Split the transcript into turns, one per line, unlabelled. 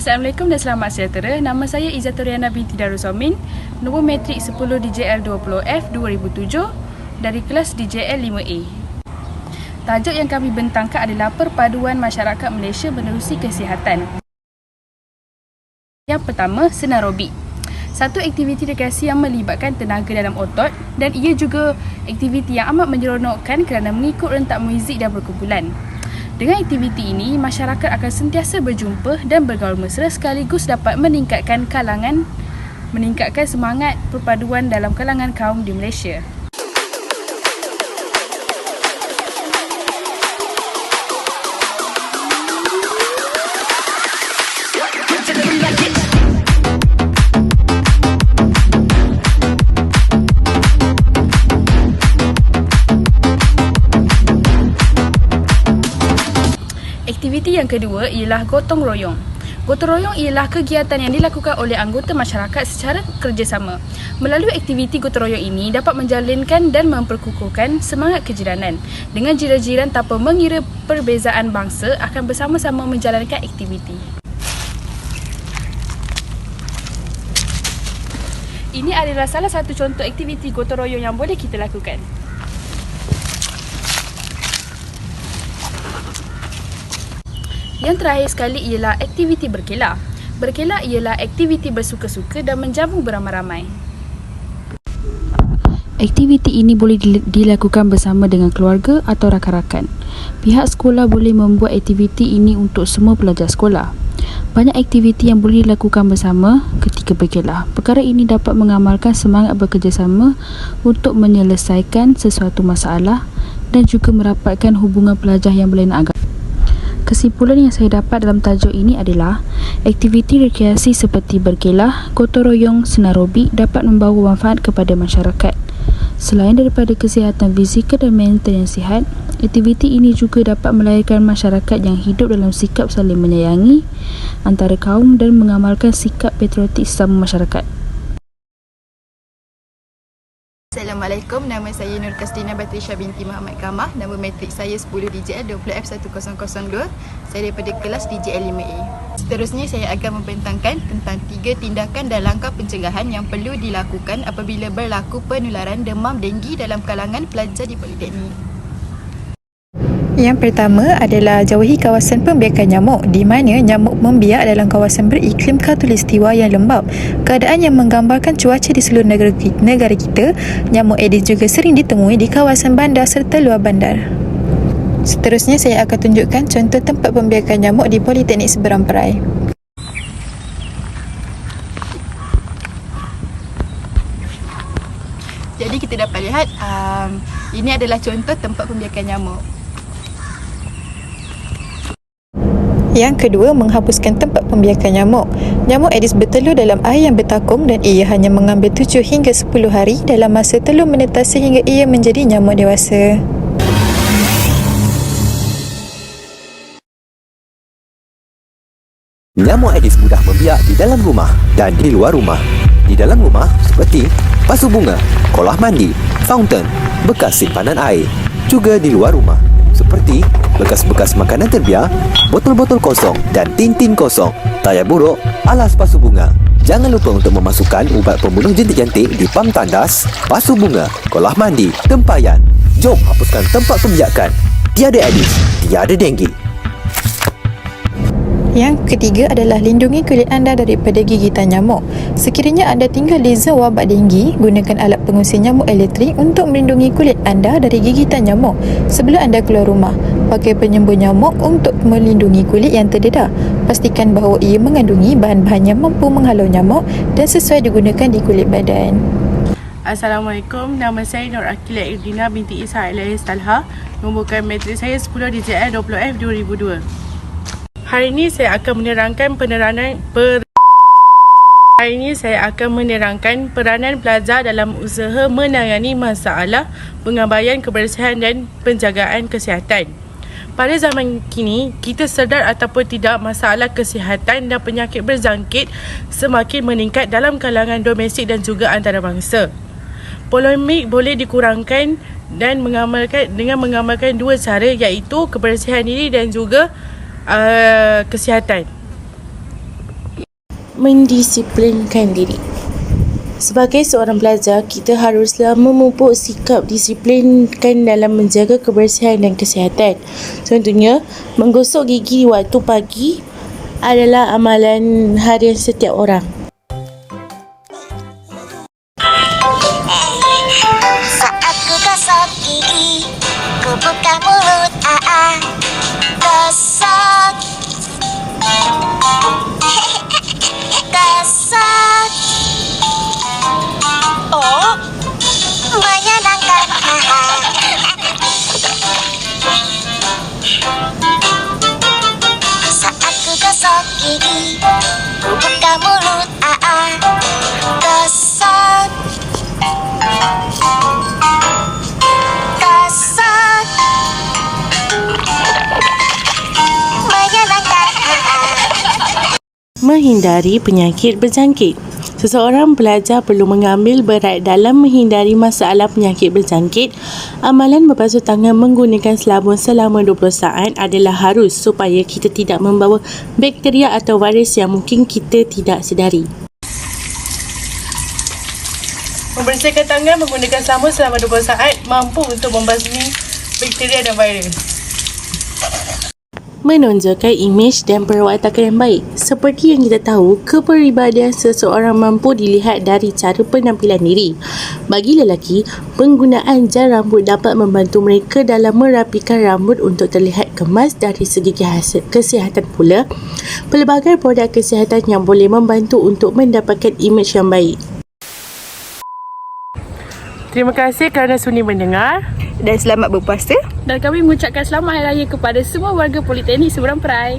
Assalamualaikum dan selamat sejahtera. Nama saya Izzaturiana binti Darussomin, nombor matrik 10 DJL 20F 2007 dari kelas DJL 5A. Tajuk yang kami bentangkan adalah perpaduan masyarakat Malaysia menerusi kesihatan. Yang pertama, senam aerobik. Satu aktiviti rekreasi yang melibatkan tenaga dalam otot dan ia juga aktiviti yang amat menyeronokkan kerana mengikut rentak muzik dan perkumpulan. Dengan aktiviti ini, masyarakat akan sentiasa berjumpa dan bergaul mesra sekaligus dapat meningkatkan semangat perpaduan dalam kalangan kaum di Malaysia. Aktiviti yang kedua ialah gotong royong. Gotong royong ialah kegiatan yang dilakukan oleh anggota masyarakat secara kerjasama. Melalui aktiviti gotong royong ini dapat menjalinkan dan memperkukuhkan semangat kejiranan. Dengan jiran-jiran tanpa mengira perbezaan bangsa akan bersama-sama menjalankan aktiviti. Ini adalah salah satu contoh aktiviti gotong royong yang boleh kita lakukan. Yang terakhir sekali ialah aktiviti berkelah. Berkelah ialah aktiviti bersuka-suka dan menjamu beramai-ramai.
Aktiviti ini boleh dilakukan bersama dengan keluarga atau rakan-rakan. Pihak sekolah boleh membuat aktiviti ini untuk semua pelajar sekolah. Banyak aktiviti yang boleh dilakukan bersama ketika berkelah. Perkara ini dapat mengamalkan semangat bekerjasama untuk menyelesaikan sesuatu masalah dan juga merapatkan hubungan pelajar yang berlainan agama. Kesimpulan yang saya dapat dalam tajuk ini adalah aktiviti rekreasi seperti berkelah, gotong royong, senam aerobik dapat membawa manfaat kepada masyarakat. Selain daripada kesihatan fizikal dan mental yang sihat, aktiviti ini juga dapat melahirkan masyarakat yang hidup dalam sikap saling menyayangi antara kaum dan mengamalkan sikap patriotik sesama masyarakat.
Assalamualaikum, nama saya Nur Kasdina Batrisha binti Muhammad Kamah. Nama matrik saya 10 DJL 20F 1002. Saya daripada kelas DJL 5A. Seterusnya saya akan membentangkan tentang 3 tindakan dan langkah pencegahan yang perlu dilakukan apabila berlaku penularan demam denggi dalam kalangan pelajar di Politeknik.
Yang pertama adalah jauhi kawasan pembiakan nyamuk di mana nyamuk membiak dalam kawasan beriklim khatulistiwa yang lembap. Keadaan yang menggambarkan cuaca di seluruh negara kita. Nyamuk Aedes juga sering ditemui di kawasan bandar serta luar bandar. Seterusnya saya akan tunjukkan contoh tempat pembiakan nyamuk di Politeknik Seberang Perai.
Jadi kita dapat lihat ini adalah contoh tempat pembiakan nyamuk.
Yang kedua, menghapuskan tempat pembiakan nyamuk. Nyamuk Aedes bertelur dalam air yang bertakung dan ia hanya mengambil 7 hingga 10 hari dalam masa telur menetas sehingga ia menjadi nyamuk dewasa.
Nyamuk Aedes mudah membiak di dalam rumah dan di luar rumah. Di dalam rumah seperti pasu bunga, kolah mandi, fountain, bekas simpanan air. Juga di luar rumah seperti bekas-bekas makanan terbiar, botol-botol kosong dan tin-tin kosong, tayar buruk, alas pasu bunga. Jangan lupa untuk memasukkan ubat pembunuh jentik-jentik di pam tandas, pasu bunga, kolah mandi, tempayan. Jom hapuskan tempat pembiakan. Tiada Aedes, tiada denggi.
Yang ketiga adalah lindungi kulit anda daripada gigitan nyamuk. Sekiranya anda tinggal di zon wabak denggi, gunakan alat pengusir nyamuk elektrik untuk melindungi kulit anda dari gigitan nyamuk. Sebelum anda keluar rumah, pakai penyembuh nyamuk untuk melindungi kulit yang terdedah. Pastikan bahawa ia mengandungi bahan-bahan yang mampu menghalau nyamuk dan sesuai digunakan di kulit badan.
Assalamualaikum, nama saya Nur Akila Irdina binti Isa Alias Talha. Nombor matrik saya 10 DJL 20F 2002. Hari ini saya akan menerangkan peranan pelajar dalam usaha menangani masalah pengabaian kebersihan dan penjagaan kesihatan. Pada zaman kini, kita sedar ataupun tidak masalah kesihatan dan penyakit berzangkit semakin meningkat dalam kalangan domestik dan juga antarabangsa. Polemik boleh dikurangkan dan mengamalkan 2 cara, iaitu kebersihan diri dan juga kesihatan. mendisiplinkan diri. Sebagai seorang pelajar, kita haruslah memupuk sikap disiplinkan dalam menjaga kebersihan dan kesihatan. Contohnya, menggosok gigi waktu pagi adalah amalan harian setiap orang.
Saat ku gosok gigi, ku buka mulut, gosok, gosok. Oh, menyenangkan. Saat ku gosok gigi, ku buka mulut, gosok, gosok. Menyenangkan.
Menghindari penyakit berjangkit. Seseorang pelajar perlu mengambil berat dalam menghindari masalah penyakit berjangkit. Amalan membasuh tangan menggunakan sabun selama 20 saat adalah harus supaya kita tidak membawa bakteria atau virus yang mungkin kita tidak sedari. Membersihkan tangan menggunakan sabun selama 20 saat mampu untuk membasmi bakteria dan virus. Menonjolkan imej dan perwatakan yang baik. Seperti yang kita tahu, kepribadian seseorang mampu dilihat dari cara penampilan diri. Bagi lelaki, penggunaan gel rambut dapat membantu mereka dalam merapikan rambut untuk terlihat kemas. Dari segi kesihatan pula, pelbagai produk kesihatan yang boleh membantu untuk mendapatkan imej yang baik. Terima kasih kerana sudi mendengar.
Dan selamat berpuasa.
Dan kami mengucapkan selamat hari raya kepada semua warga Politeknik Seberang Perai.